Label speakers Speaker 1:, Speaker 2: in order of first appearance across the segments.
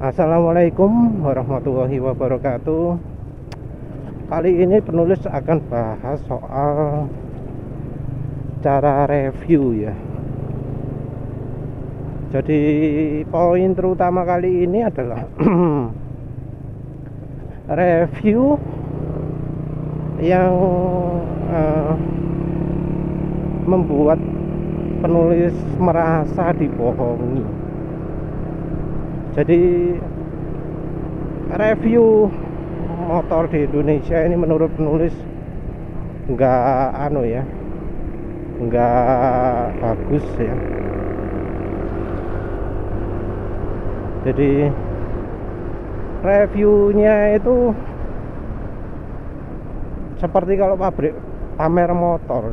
Speaker 1: Assalamualaikum warahmatullahi wabarakatuh. Kali ini penulis akan bahas soal cara review ya. Jadi poin terutama kali ini adalah review yang membuat penulis merasa dibohongi. Jadi review motor di Indonesia ini menurut penulis nggak bagus ya. Jadi reviewnya itu seperti kalau pabrik pamer motor.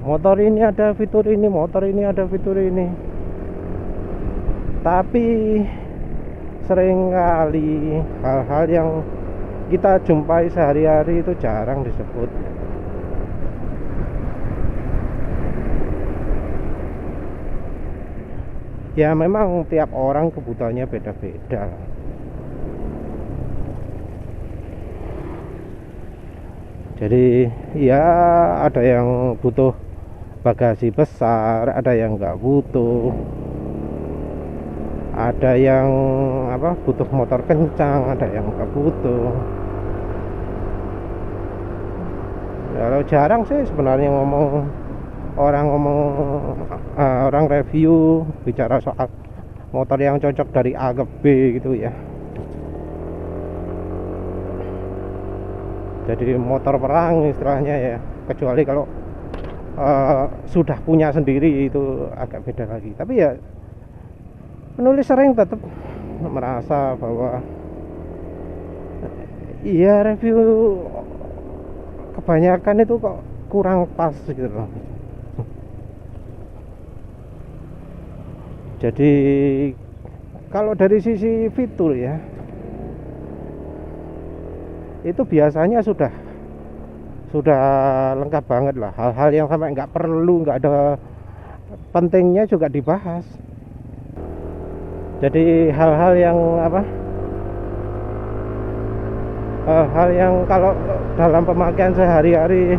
Speaker 1: Motor ini ada fitur ini, motor ini ada fitur ini. Tapi seringkali hal-hal yang kita jumpai sehari-hari itu jarang disebut. Ya memang tiap orang kebutuhannya beda-beda. Jadi ya ada yang butuh bagasi besar, ada yang nggak butuh. Ada yang butuh motor kencang, ada yang nggak butuh. Kalau jarang sih sebenarnya orang review bicara soal motor yang cocok dari A ke B gitu ya. Jadi motor perang istilahnya ya, kecuali kalau sudah punya sendiri itu agak beda lagi. Tapi ya penulis sering tetap merasa bahwa iya review kebanyakan itu kok kurang pas gitu loh. Jadi kalau dari sisi fitur ya, itu biasanya sudah lengkap banget lah. Hal-hal yang sampai nggak perlu, nggak ada pentingnya juga dibahas. Jadi hal-hal yang hal-hal yang kalau dalam pemakaian sehari-hari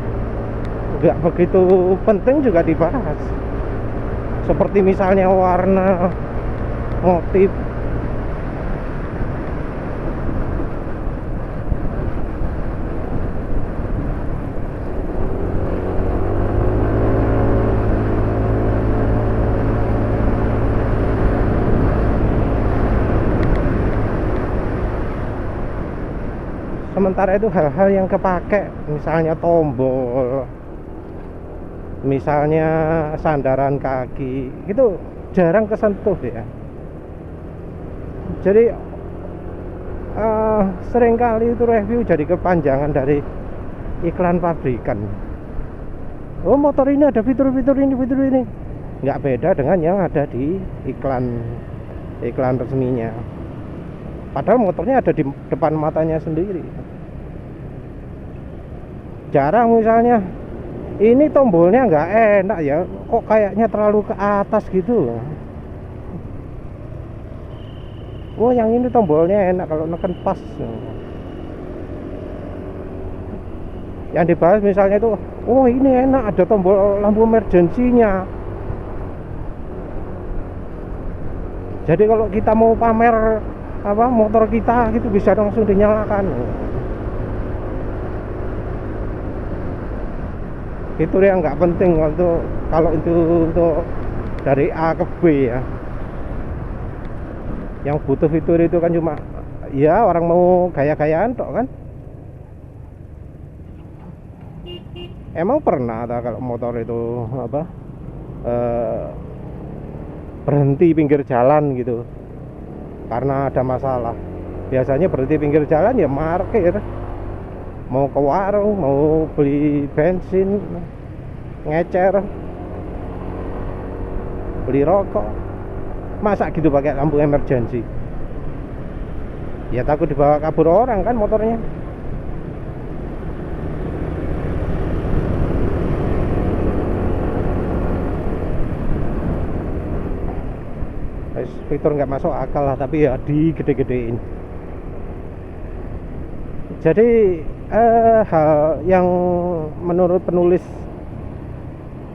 Speaker 1: nggak begitu penting juga dibahas. Seperti misalnya warna, motif. Sementara itu hal-hal yang kepake, misalnya tombol, misalnya sandaran kaki, itu jarang kesentuh ya. Jadi seringkali itu review jadi kepanjangan dari iklan pabrikan. Oh motor ini ada fitur-fitur ini, fitur ini. Nggak beda dengan yang ada di iklan resminya. Padahal motornya ada di depan matanya sendiri. Jarang misalnya ini tombolnya nggak enak ya, kok kayaknya terlalu ke atas gitu. Oh yang ini tombolnya enak kalau neken pas. Yang dibahas misalnya itu, oh ini enak ada tombol lampu emergensinya. Jadi kalau kita mau pamer motor kita gitu bisa langsung dinyalakan. Fitur yang nggak penting kalau itu untuk dari A ke B ya. Yang butuh fitur itu kan cuma ya orang mau gaya-gayaan tok kan. Emang pernah kalau motor itu berhenti pinggir jalan gitu karena ada masalah. Biasanya berhenti pinggir jalan ya parkir, mau ke warung, mau beli bensin, ngecer, beli rokok. Masa gitu pakai lampu emergensi? Ya takut dibawa kabur orang kan motornya. fitur nggak masuk akal lah, tapi ya digede-gedein. Jadi hal yang menurut penulis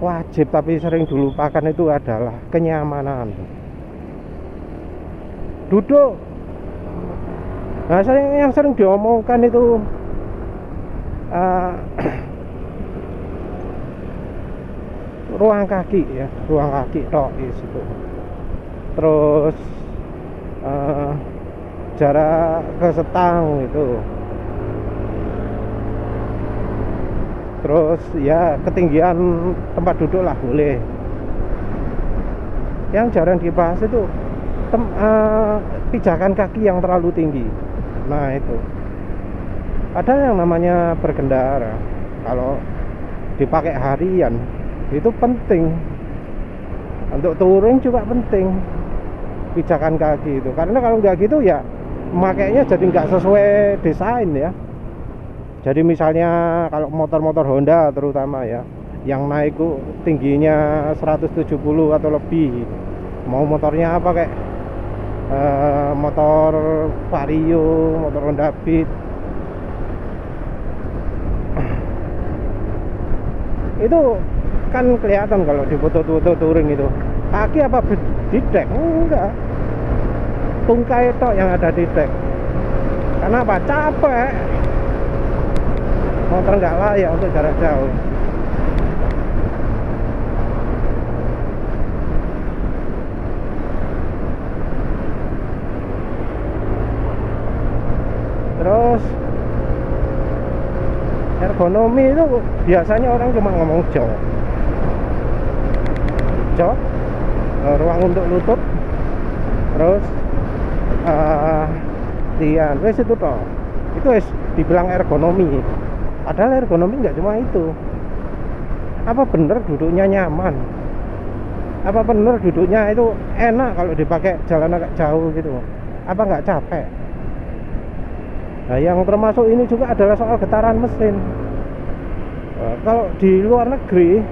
Speaker 1: wajib tapi sering dilupakan itu adalah kenyamanan duduk. Nah, yang sering diomongkan itu ruang kaki ya, ruang kaki tok itu. Terus jarak ke setang itu. Terus ya ketinggian tempat duduk lah boleh. Yang jarang dibahas itu pijakan kaki yang terlalu tinggi. Nah itu, ada yang namanya berkendara, kalau dipakai harian itu penting. Untuk touring juga penting pijakan kaki itu, karena kalau nggak gitu ya makainya jadi nggak sesuai desain ya. Jadi misalnya kalau motor-motor Honda terutama ya, yang naik tingginya 170 atau lebih, mau motornya apa kayak motor Vario, motor Honda Beat, itu kan kelihatan kalau di foto-foto touring itu kaki apa di dek, enggak, tungkai tok yang ada di dek. Kenapa? Capek, motor nggak layak untuk jarak jauh. Terus ergonomi itu biasanya orang cuma ngomong jok, ruang untuk lutut, terus tian, wes itu toh. Itu wes dibilang ergonomi. Padahal ergonomi nggak cuma itu. Apa bener duduknya nyaman? Apa bener duduknya itu enak kalau dipakai jalan agak jauh gitu? Apa nggak capek? Nah, yang termasuk ini juga adalah soal getaran mesin. Kalau di luar negeri,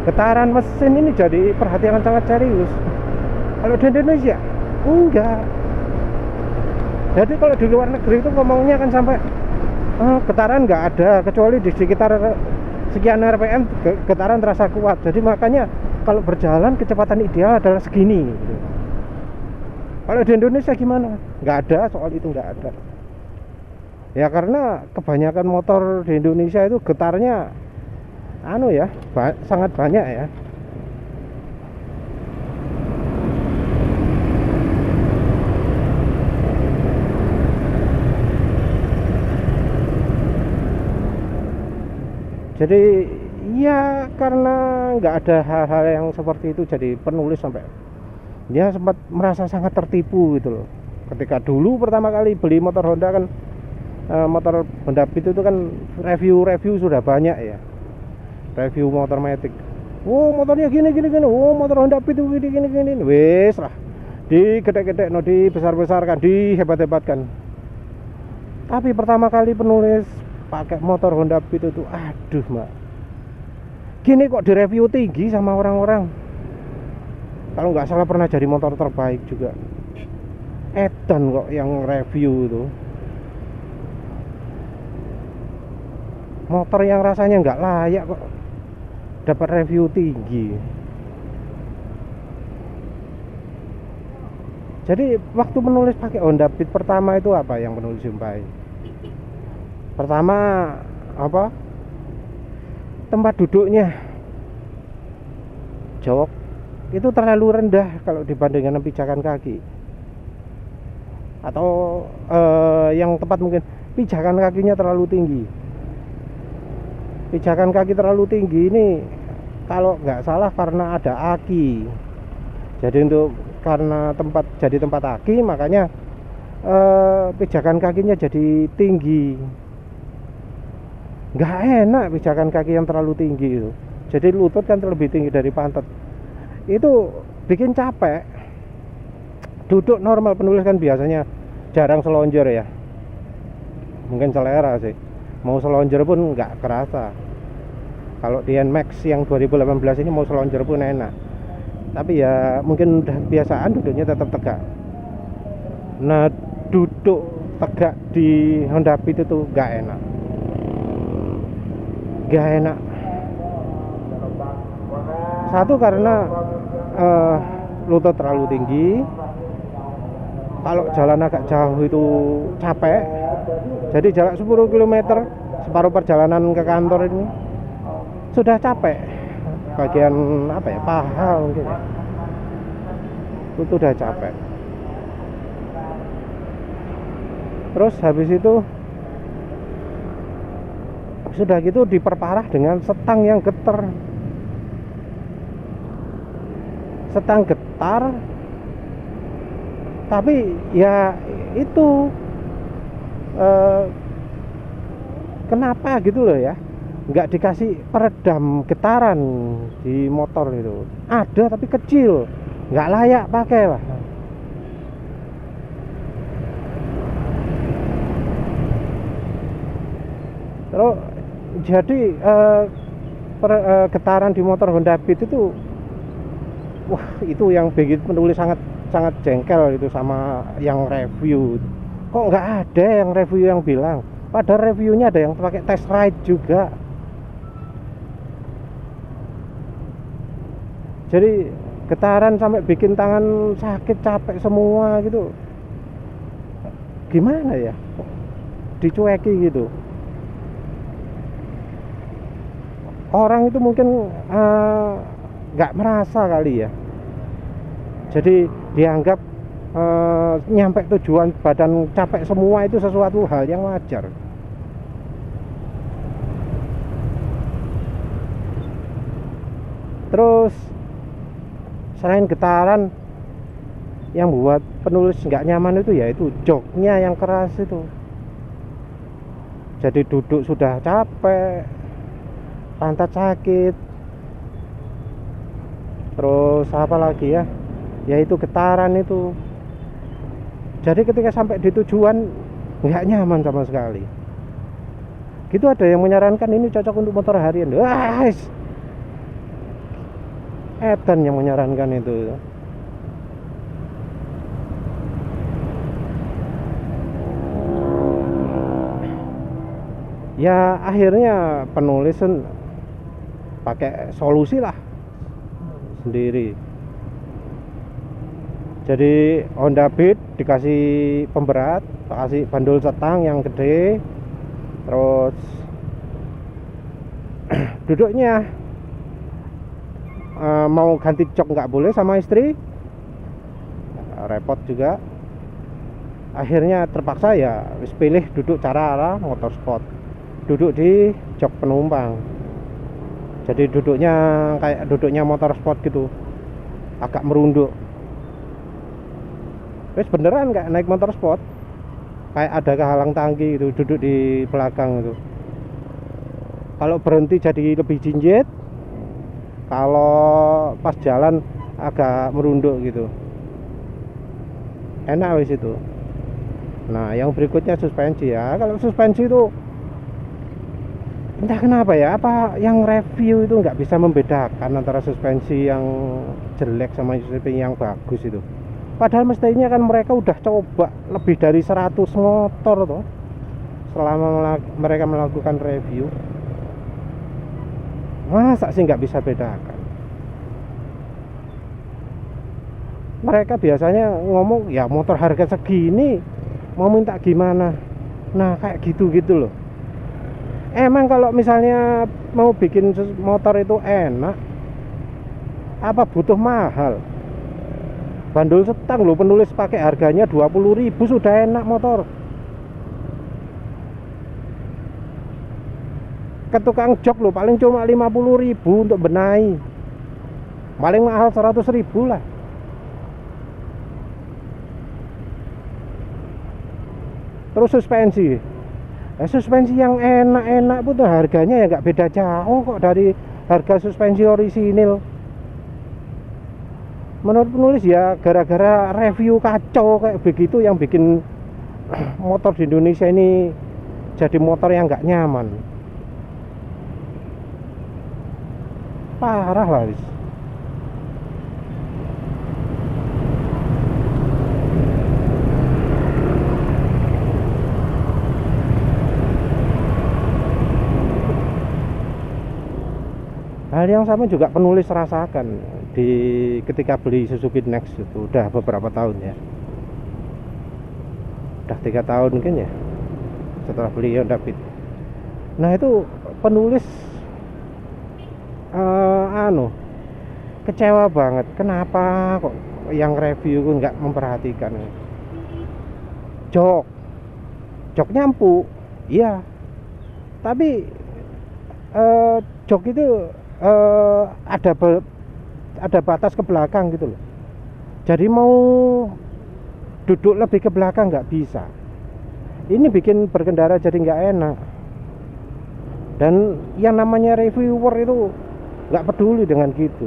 Speaker 1: getaran mesin ini jadi perhatian sangat serius. Kalau di Indonesia, enggak. Jadi kalau di luar negeri itu ngomongnya kan sampai getaran nggak ada, kecuali di sekitar sekian RPM getaran terasa kuat. Jadi makanya kalau berjalan kecepatan ideal adalah segini gitu. Kalau di Indonesia gimana? Nggak ada, soal itu nggak ada. Ya karena kebanyakan motor di Indonesia itu getarnya sangat banyak ya. Jadi ya karena nggak ada hal-hal yang seperti itu, jadi penulis sampai dia sempat merasa sangat tertipu gitu loh. Ketika dulu pertama kali beli motor Honda kan, motor Honda Beat itu kan review sudah banyak ya, review motor matic. Oh motornya gini. Oh motor Honda Beat itu gini. Wes lah, digede-gede, dibesar-besarkan, dihebat-hebatkan. Tapi pertama kali penulis pakai motor Honda Beat itu, aduh mbak, gini kok direview tinggi sama orang-orang. Kalau nggak salah pernah jadi motor terbaik juga. Edan kok yang review itu. Motor yang rasanya nggak layak kok dapat review tinggi. Jadi waktu menulis pakai Honda Beat pertama itu apa yang menulis jumpai? Pertama apa? Tempat duduknya, jok itu terlalu rendah kalau dibandingkan pijakan kaki. Atau yang tepat mungkin pijakan kakinya terlalu tinggi. Pijakan kaki terlalu tinggi ini kalau nggak salah karena ada aki. Jadi karena tempat aki, makanya pijakan kakinya jadi tinggi. Nggak enak pijakan kaki yang terlalu tinggi itu. Jadi lutut kan lebih tinggi dari pantat. Itu bikin capek. Duduk normal penulis kan biasanya jarang selonjor ya. Mungkin selera sih. Mau selonjor pun nggak kerasa. Kalau di NMAX yang 2018 ini mau selonjor pun enak. tapi ya mungkin udah kebiasaan duduknya tetap tegak. Nah, duduk tegak di Honda Beat itu gak enak, satu karena lutut terlalu tinggi. Kalau jalan agak jauh itu capek. Jadi jarak 10 km, separuh perjalanan ke kantor ini sudah capek. Bagian apa ya, paha mungkin ya. Itu udah capek. Terus habis itu sudah gitu diperparah dengan setang yang getar. Setang getar, tapi ya itu kenapa gitu loh ya, nggak dikasih peredam getaran di motor itu. Ada tapi kecil, nggak layak pakai lah. Terus jadi getaran di motor Honda Beat itu, wah, itu yang bikin penulis sangat jengkel itu sama yang review. Kok nggak ada yang review yang bilang, padahal reviewnya ada yang pakai test ride juga. Jadi getaran sampai bikin tangan sakit, capek semua gitu. Gimana ya, dicueki gitu. Orang itu mungkin nggak merasa kali ya, jadi dianggap nyampe tujuan badan capek semua itu sesuatu hal yang wajar. Terus selain getaran, yang buat penulis nggak nyaman itu ya itu joknya yang keras itu. Jadi duduk sudah capek, pantat sakit. Terus apa lagi ya, yaitu getaran itu. Jadi ketika sampai di tujuan nggak nyaman sama sekali. Gitu ada yang menyarankan ini cocok untuk motor harian. Wah, Edan yang menyarankan itu. Ya akhirnya penulis pakai solusi lah sendiri. Jadi Honda Beat dikasih pemberat, kasih bandul setang yang gede. Terus duduknya mau ganti jok nggak boleh sama istri, repot juga. Akhirnya terpaksa ya wis pilih duduk cara ala motorsport, duduk di jok penumpang. Jadi duduknya kayak duduknya motorsport gitu, agak merunduk. Wis beneran kayak naik motorsport, kayak ada kehalang tangki gitu, duduk di belakang itu. Kalau berhenti jadi lebih jinjit, kalau pas jalan agak merunduk gitu. Enak wis itu. Nah, yang berikutnya suspensi ya. Kalau suspensi itu entah kenapa ya, apa yang review itu nggak bisa membedakan antara suspensi yang jelek sama suspensi yang bagus itu. Padahal mestinya kan mereka udah coba lebih dari 100 motor toh selama mereka melakukan review. Masa sih nggak bisa bedakan? Mereka biasanya ngomong ya motor harga segini mau minta gimana. Nah kayak gitu-gitu loh. Emang kalau misalnya mau bikin motor itu enak, apa butuh mahal? Bandul setang loh penulis pakai harganya 20.000 sudah enak motor. Ke tukang jok loh paling cuma 50.000 untuk benahi, paling mahal 100.000 lah. Terus suspensi, suspensi yang enak-enak pun tuh harganya ya nggak beda jauh kok dari harga suspensi orisinil. Menurut penulis ya gara-gara review kacau kayak begitu yang bikin motor di Indonesia ini jadi motor yang nggak nyaman. Parah lah. Hal yang sama juga penulis rasakan di ketika beli Suzuki Next itu udah beberapa tahun ya. Udah 3 tahun mungkin ya setelah beli Honda Beat. Nah itu penulis kecewa banget. Kenapa kok yang review nggak memperhatikan jok nyampu, iya. Tapi jok itu ada batas ke belakang gitu loh. Jadi mau duduk lebih ke belakang nggak bisa. Ini bikin berkendara jadi nggak enak. Dan yang namanya reviewer itu nggak peduli dengan gitu.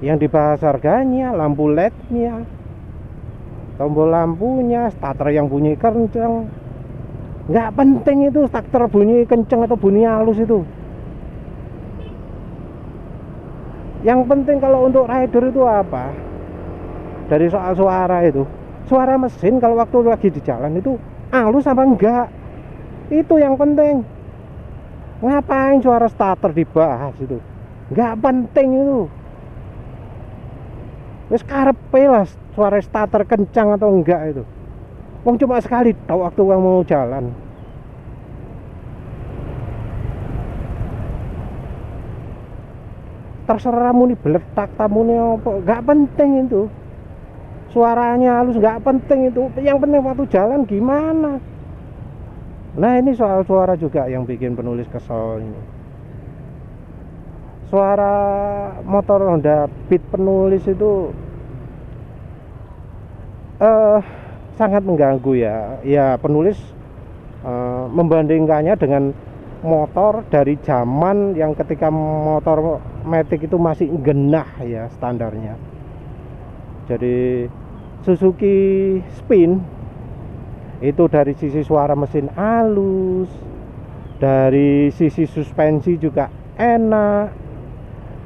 Speaker 1: Yang dibahas harganya, lampu LED-nya, tombol lampunya, starter yang bunyi kenceng. Nggak penting itu starter bunyi kenceng atau bunyi halus itu. Yang penting kalau untuk rider itu apa? Dari soal suara itu, suara mesin kalau waktu lagi di jalan itu halus apa enggak? Itu yang penting. Ngapain suara starter dibahas itu? Nggak penting itu. Wis karepe lah suara starter kencang atau enggak itu. Wong cuma sekali tahu waktu wong mau jalan. Terserah muni beletak tamune apa, enggak penting itu. Suaranya halus enggak penting itu. Yang penting waktu jalan gimana. Nah, ini soal suara juga yang bikin penulis kesel ini. Suara motor Honda Beat penulis itu sangat mengganggu ya. Ya penulis membandingkannya dengan motor dari zaman yang ketika motor Matic itu masih genah ya standarnya. Jadi Suzuki Spin itu dari sisi suara mesin halus, dari sisi suspensi juga enak,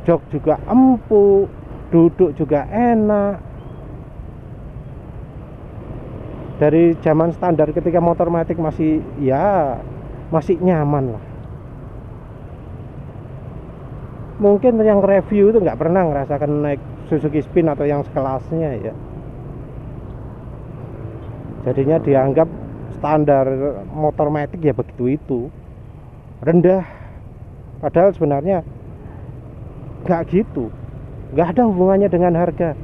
Speaker 1: jok juga empuk, duduk juga enak. Dari zaman standar ketika motor Matic masih nyaman lah. Mungkin yang review itu nggak pernah ngerasakan naik Suzuki Spin atau yang sekelasnya ya. Jadinya dianggap standar motor Matic ya begitu itu, rendah. Padahal sebenarnya nggak gitu, nggak ada hubungannya dengan harga,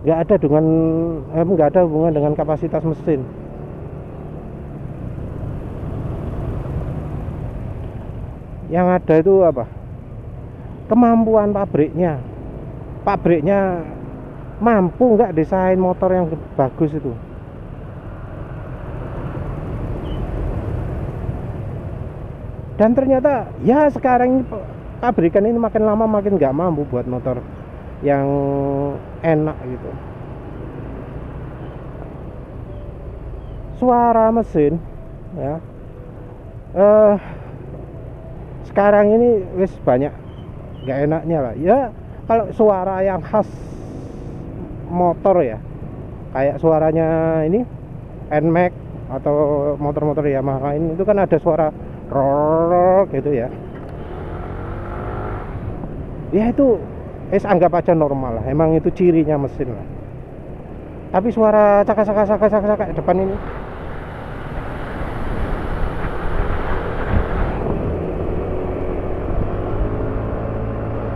Speaker 1: nggak ada hubungan dengan kapasitas mesin. Yang ada itu apa? Kemampuan pabriknya mampu nggak desain motor yang bagus itu. Dan ternyata ya sekarang ini pabrikan ini makin lama makin nggak mampu buat motor yang enak gitu. Suara mesin ya sekarang ini wis banyak nggak enaknya lah ya. Kalau suara yang khas motor ya, kayak suaranya ini NMAX atau motor-motor Yamaha ini, itu kan ada suara roar gitu ya. Ya itu anggap aja normal lah, emang itu cirinya mesin lah. Tapi suara cakak depan ini,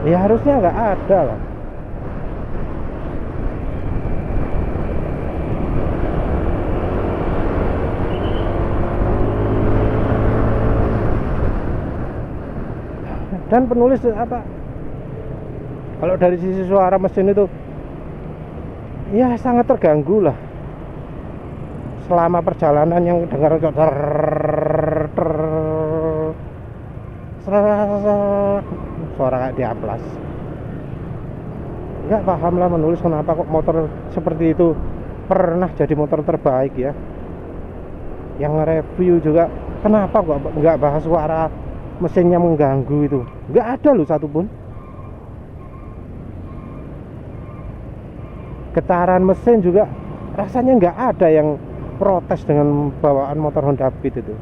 Speaker 1: ya harusnya nggak ada lah. Dan penulis apa, kalau dari sisi suara mesin itu ya sangat terganggu lah selama perjalanan, yang dengar suara kayak di amplas. Nggak paham lah menulis kenapa kok motor seperti itu pernah jadi motor terbaik ya. Yang review juga kenapa kok nggak bahas suara mesinnya mengganggu itu. Nggak ada loh satupun. Getaran mesin juga rasanya nggak ada yang protes dengan bawaan motor Honda Beat itu.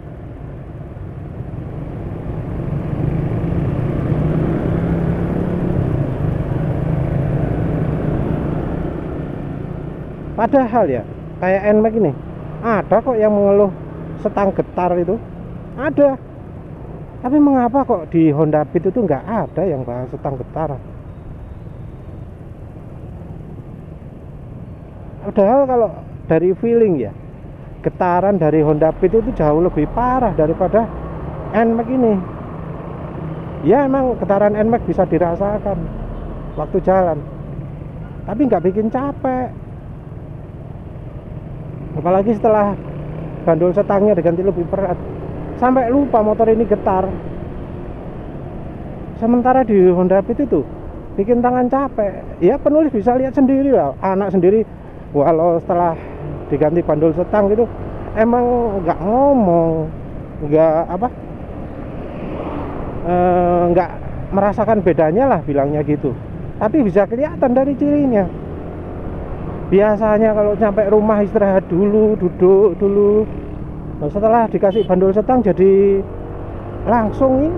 Speaker 1: Padahal ya kayak NMAX ini ada kok yang mengeluh setang getar itu, ada. Tapi mengapa kok di Honda Beat itu nggak ada yang bahas setang getar? Padahal kalau dari feeling ya, getaran dari Honda Beat itu jauh lebih parah daripada NMAX ini. Ya emang getaran NMAX bisa dirasakan waktu jalan, tapi nggak bikin capek. Apalagi setelah bandul setangnya diganti lebih berat, sampai lupa motor ini getar. Sementara di Honda Beat itu bikin tangan capek. Ya penulis bisa lihat sendiri lah, anak sendiri. Walau setelah diganti bandul setang gitu emang nggak ngomong, nggak apa, nggak merasakan bedanya lah bilangnya gitu. Tapi bisa kelihatan dari cirinya. Biasanya kalau sampai rumah istirahat dulu, duduk dulu. Nah, setelah dikasih bandul setang jadi langsung ini.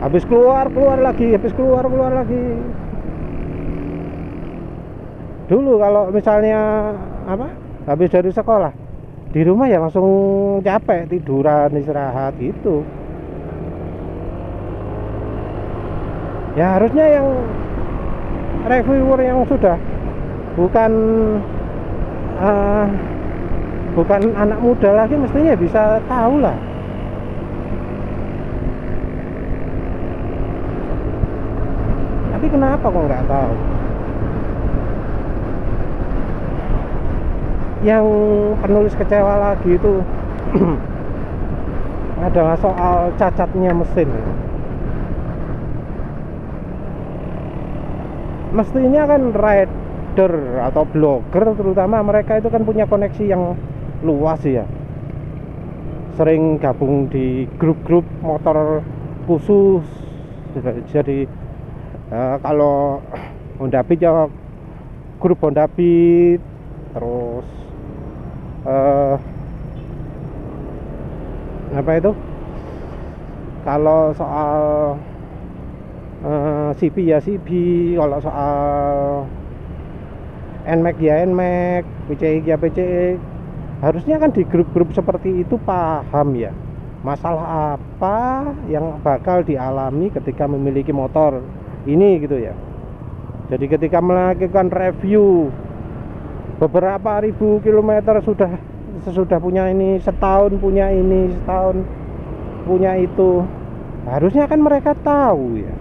Speaker 1: Habis keluar lagi, habis keluar lagi. Dulu kalau misalnya apa, habis dari sekolah di rumah ya langsung capek, tiduran, istirahat gitu. Ya harusnya yang reviewer yang sudah bukan anak muda lagi mestinya bisa tahu lah. Tapi kenapa kok nggak tahu? Yang penulis kecewa lagi itu adalah soal cacatnya mesin. Mestinya kan rider atau blogger terutama mereka itu kan punya koneksi yang luas ya, sering gabung di grup-grup motor khusus. Jadi kalau Honda Beat ya grup Honda Beat, terus apa itu, kalau soal CB ya CB, kalau soal NMAX ya NMAX, PCX ya PCX. Harusnya kan di grup-grup seperti itu paham ya masalah apa yang bakal dialami ketika memiliki motor ini gitu ya. Jadi ketika melakukan review beberapa ribu kilometer sudah punya ini, setahun punya ini, setahun punya itu, harusnya kan mereka tahu ya,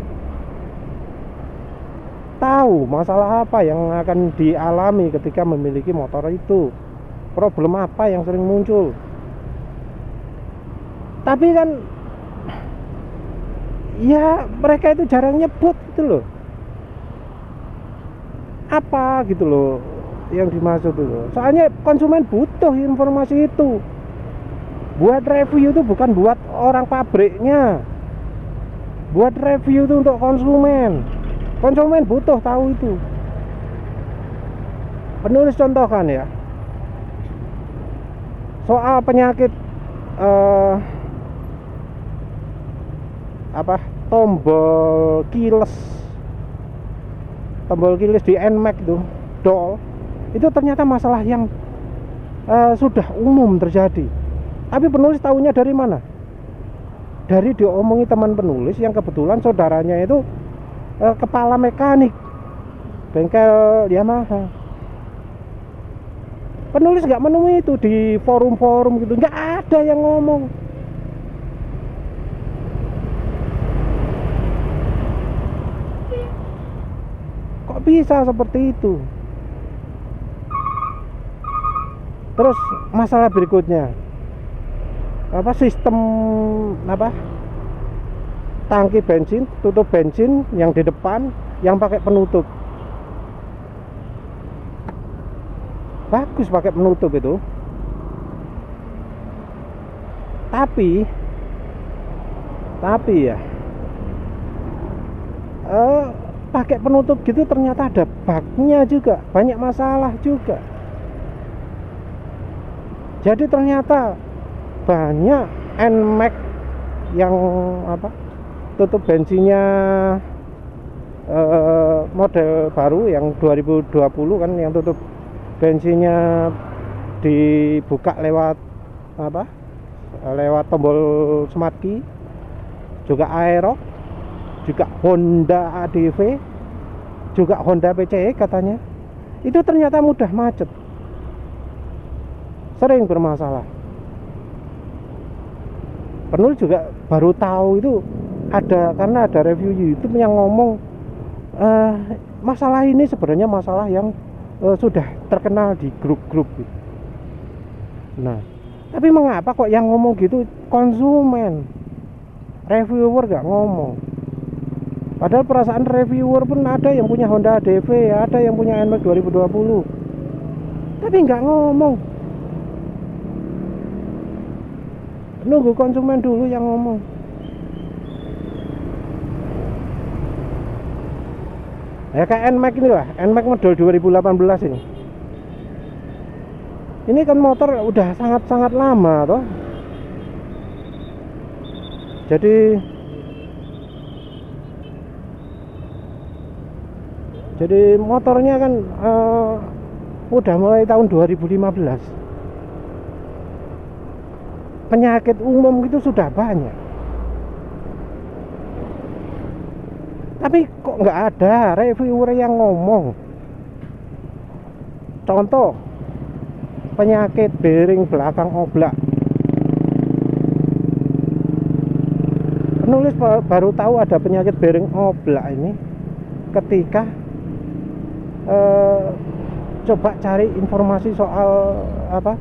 Speaker 1: tahu masalah apa yang akan dialami ketika memiliki motor itu, problem apa yang sering muncul. Tapi kan ya mereka itu jarang nyebut gitu loh, apa gitu loh yang dimaksud itu. Soalnya konsumen butuh informasi itu. Buat review itu bukan buat orang pabriknya, buat review itu untuk konsumen. Konsumen butuh tahu itu. Penulis contohkan ya soal penyakit tombol kiles di NMAX itu dol. Itu ternyata masalah yang sudah umum terjadi. Tapi penulis tahunya dari mana? Dari diomongi teman penulis yang kebetulan saudaranya itu kepala mekanik bengkel Yamaha. Penulis nggak menemui itu di forum-forum gitu, nggak ada yang ngomong. Kok bisa seperti itu? Terus masalah berikutnya, sistem tangki bensin, tutup bensin yang di depan yang pakai penutup. Bagus pakai penutup itu, tapi ya pakai penutup gitu ternyata ada bugnya juga, banyak masalah juga. Jadi ternyata banyak NMAX yang tutup bensinnya model baru yang 2020 kan, yang tutup bensinnya dibuka lewat apa? Lewat tombol smart key, juga Aerox, juga Honda ADV, juga Honda PCX katanya. Itu ternyata mudah macet, sering bermasalah. Penulis juga baru tahu itu ada, karena ada review YouTube yang ngomong masalah ini sebenarnya masalah yang sudah terkenal di grup-grup gitu. Nah, tapi mengapa kok yang ngomong gitu konsumen, reviewer gak ngomong? Padahal perasaan reviewer pun ada yang punya Honda ADV, ada yang punya NMAX 2020, tapi nggak ngomong. Nunggu konsumen dulu yang ngomong. Ya kayak NMAX ini lah, NMAX model 2018 ini. Ini kan motor udah sangat-sangat lama toh. Jadi motornya kan udah mulai tahun 2015. Penyakit umum itu sudah banyak. Tapi kok nggak ada reviewer yang ngomong. Contoh, penyakit bearing belakang oblak. Penulis baru tahu ada penyakit bearing oblak ini ketika coba cari informasi soal apa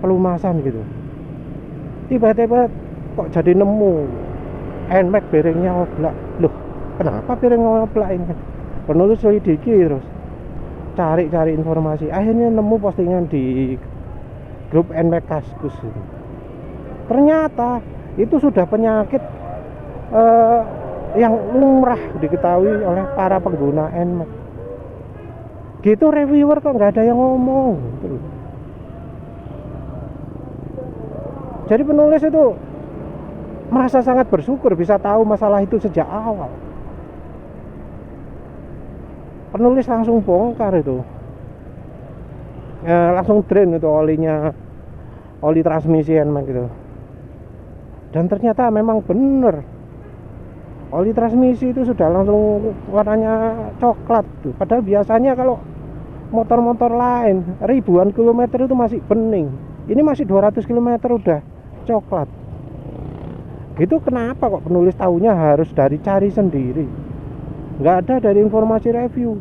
Speaker 1: pelumasan gitu. Tiba-tiba kok jadi nemu NMAX bearingnya oblak. Loh, kenapa bearing oblak ini? Penulis selidiki terus, cari informasi, akhirnya nemu postingan di grup NMAX Kaskus itu. Ternyata itu sudah penyakit yang lumrah diketahui oleh para pengguna NMAX. Gitu reviewer kok nggak ada yang ngomong gitu. Jadi penulis itu merasa sangat bersyukur bisa tahu masalah itu sejak awal. Penulis langsung bongkar itu, langsung drain itu oli transmisi NMAX gitu. Dan ternyata memang bener, oli transmisi itu sudah langsung warnanya coklat tuh. Padahal biasanya kalau motor-motor lain ribuan kilometer itu masih bening, ini masih 200 km udah coklat. Gitu kenapa kok penulis tahunya harus dari cari sendiri, nggak ada dari informasi review.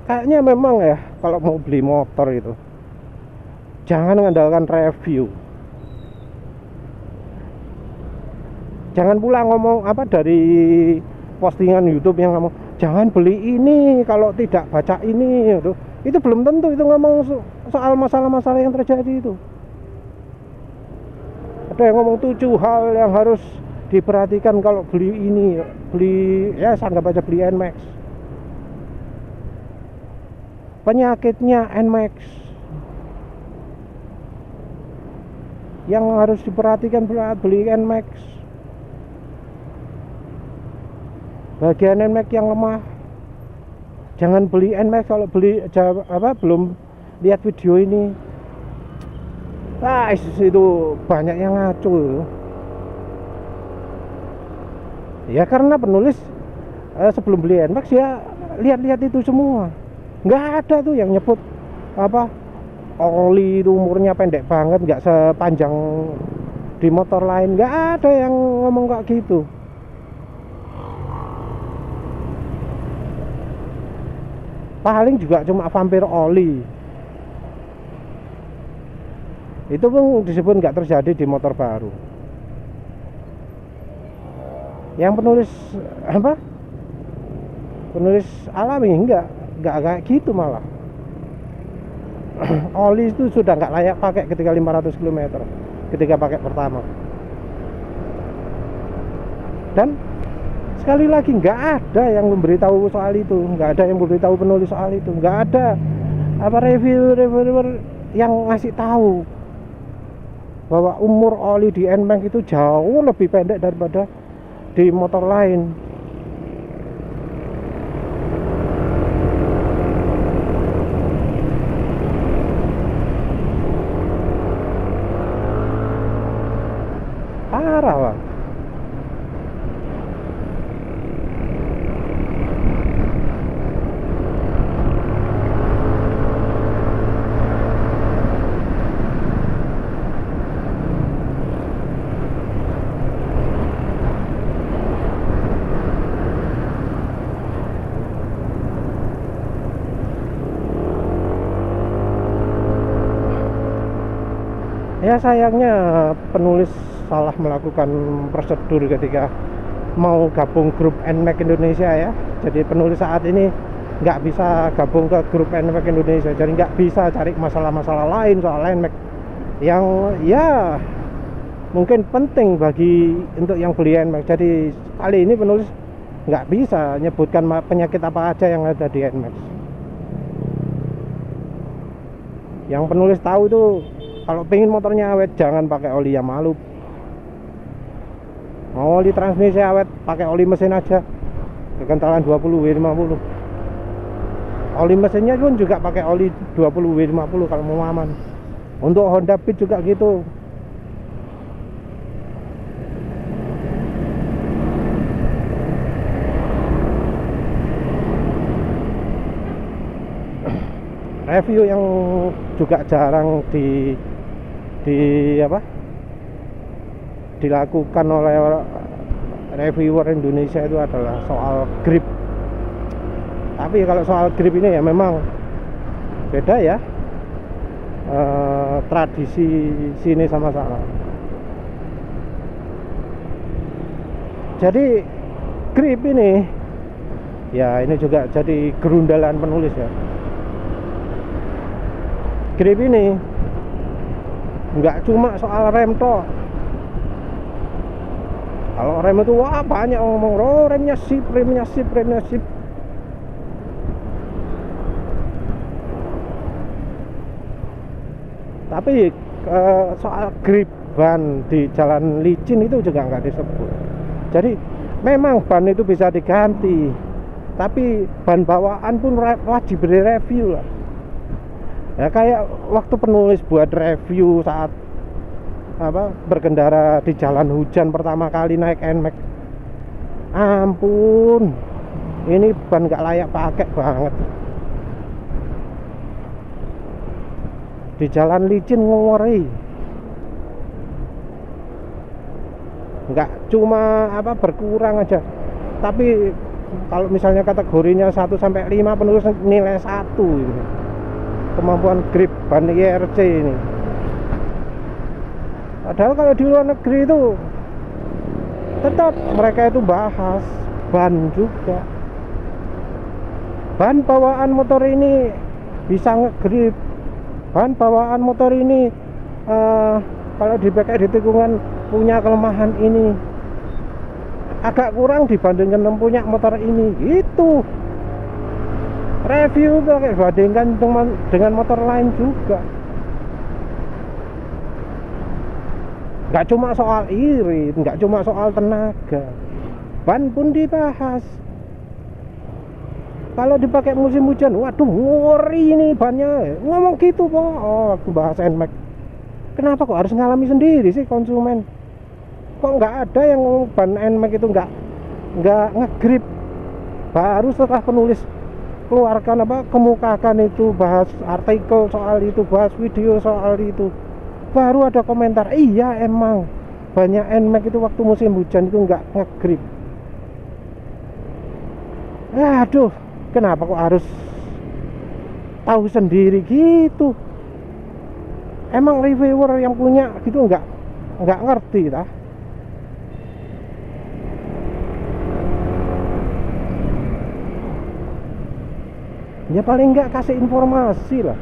Speaker 1: Kayaknya memang ya, kalau mau beli motor itu jangan mengandalkan review. Jangan pula ngomong apa dari postingan YouTube yang ngomong jangan beli ini kalau tidak baca ini gitu. Itu belum tentu itu ngomong soal masalah-masalah yang terjadi itu. Ada yang ngomong 7 hal yang harus diperhatikan kalau beli ini, beli ya anggap aja beli NMAX. Penyakitnya NMAX yang harus diperhatikan saat beli NMAX. Bagian NMAX yang lemah. Jangan beli NMAX kalau beli belum lihat video ini. Itu banyak yang ngaco. Ya karena penulis sebelum beli NMAX ya lihat-lihat itu semua. Nggak ada tuh yang nyebut oli itu umurnya pendek banget, nggak sepanjang di motor lain. Nggak ada yang ngomong kayak gitu. Paling juga cuma vampir oli. Itu pun disebut nggak terjadi di motor baru. Yang penulis alami nggak kayak gitu malah. Oli itu sudah nggak layak pakai ketika 500 km ketika pakai pertama. Dan sekali lagi nggak ada yang memberitahu soal itu, nggak ada yang memberitahu penulis soal itu, nggak ada reviewer yang ngasih tahu bahwa umur oli di NMAX itu jauh lebih pendek daripada di motor lain. Parah, Bang. Ya sayangnya penulis salah melakukan prosedur ketika mau gabung grup NMAX Indonesia ya. Jadi penulis saat ini nggak bisa gabung ke grup NMAX Indonesia, jadi nggak bisa cari masalah-masalah lain soal NMAX yang ya mungkin penting bagi untuk yang beli NMAX. Jadi kali ini penulis nggak bisa nyebutkan penyakit apa aja yang ada di NMAX. Yang penulis tahu itu kalau pengen motornya awet jangan pakai oli Yamalub. Mau oli transmisi awet pakai oli mesin aja, kekentalan 20W50. Oli mesinnya pun juga pakai oli 20W50 kalau mau aman. Untuk Honda Beat juga gitu. Review yang juga jarang dilakukan oleh reviewer Indonesia itu adalah soal grip. Tapi kalau soal grip ini ya memang beda ya, tradisi sini sama sana. Jadi grip ini ya ini juga jadi gerundalan penulis ya. Grip ini nggak cuma soal rem toh. Kalau rem itu wah banyak ngomong, oh remnya sip. Tapi soal grip ban di jalan licin itu juga nggak disebut. Jadi memang ban itu bisa diganti, tapi ban bawaan pun wajib direview lah. Ya kayak waktu penulis buat review saat berkendara di jalan hujan pertama kali naik NMAX. Ampun, ini ban nggak layak pakai banget. Di jalan licin ngori. Nggak cuma berkurang aja, tapi kalau misalnya kategorinya 1 sampai 5 penulis nilai 1 gitu. Kemampuan grip ban IRC ini. Padahal kalau di luar negeri itu tetap mereka itu bahas ban juga. Ban bawaan motor ini bisa ngegrip. Ban bawaan motor ini kalau dipakai di tikungan punya kelemahan ini, agak kurang dibandingkan punya motor ini gitu. Review pakai bandingkan dengan motor lain juga. Nggak cuma soal irit, nggak cuma soal tenaga, ban pun dibahas. Kalau dipakai musim hujan, waduh ngori ini bannya. Ngomong gitu po. Oh, aku bahas NMAX. Kenapa kok harus ngalami sendiri sih konsumen? Kok nggak ada yang ngomong ban NMAX itu nggak ngegrip? Baru setelah penulis keluarkan kemukakan itu, bahas artikel soal itu, bahas video soal itu, baru ada komentar, iya emang banyak NMAX itu waktu musim hujan itu nggak ngegrip. Aduh, kenapa kok harus tahu sendiri gitu? Emang reviewer yang punya gitu nggak ngerti dah. Ya paling nggak kasih informasi lah.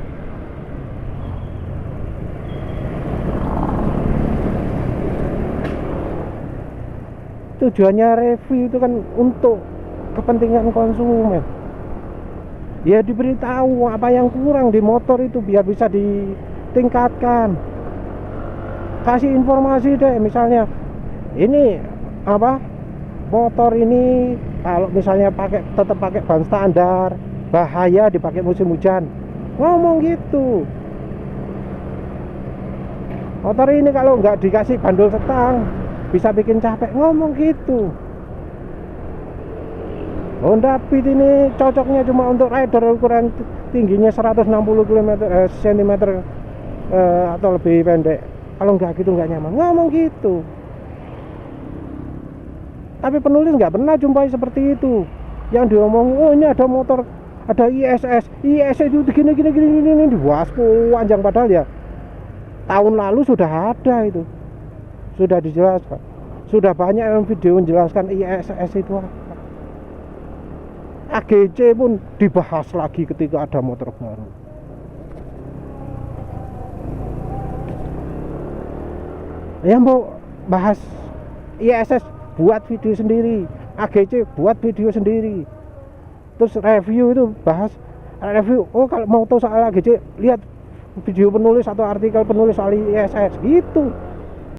Speaker 1: Tujuannya review itu kan untuk kepentingan konsumen. Ya diberitahu apa yang kurang di motor itu biar bisa ditingkatkan. Kasih informasi deh, misalnya ini motor ini kalau misalnya tetap pakai ban standar bahaya dipakai musim hujan, ngomong gitu. Motor ini kalau nggak dikasih bandul setang bisa bikin capek, ngomong gitu. Honda Beat ini cocoknya cuma untuk rider ukuran tingginya 160 cm atau lebih pendek. Kalau nggak gitu nggak nyaman, ngomong gitu. Tapi penulis nggak pernah jumpai seperti itu. Yang diomong, oh ini ada motor, ada ISS itu gini dibahas panjang, padahal ya tahun lalu sudah ada itu, sudah dijelaskan, sudah banyak yang video menjelaskan ISS itu apa. AGC pun dibahas lagi ketika ada motor baru. Ya mau bahas ISS buat video sendiri, AGC buat video sendiri. Terus review itu bahas review. Oh kalau mau tahu soal AGC lihat video penulis atau artikel penulis soal ISS gitu.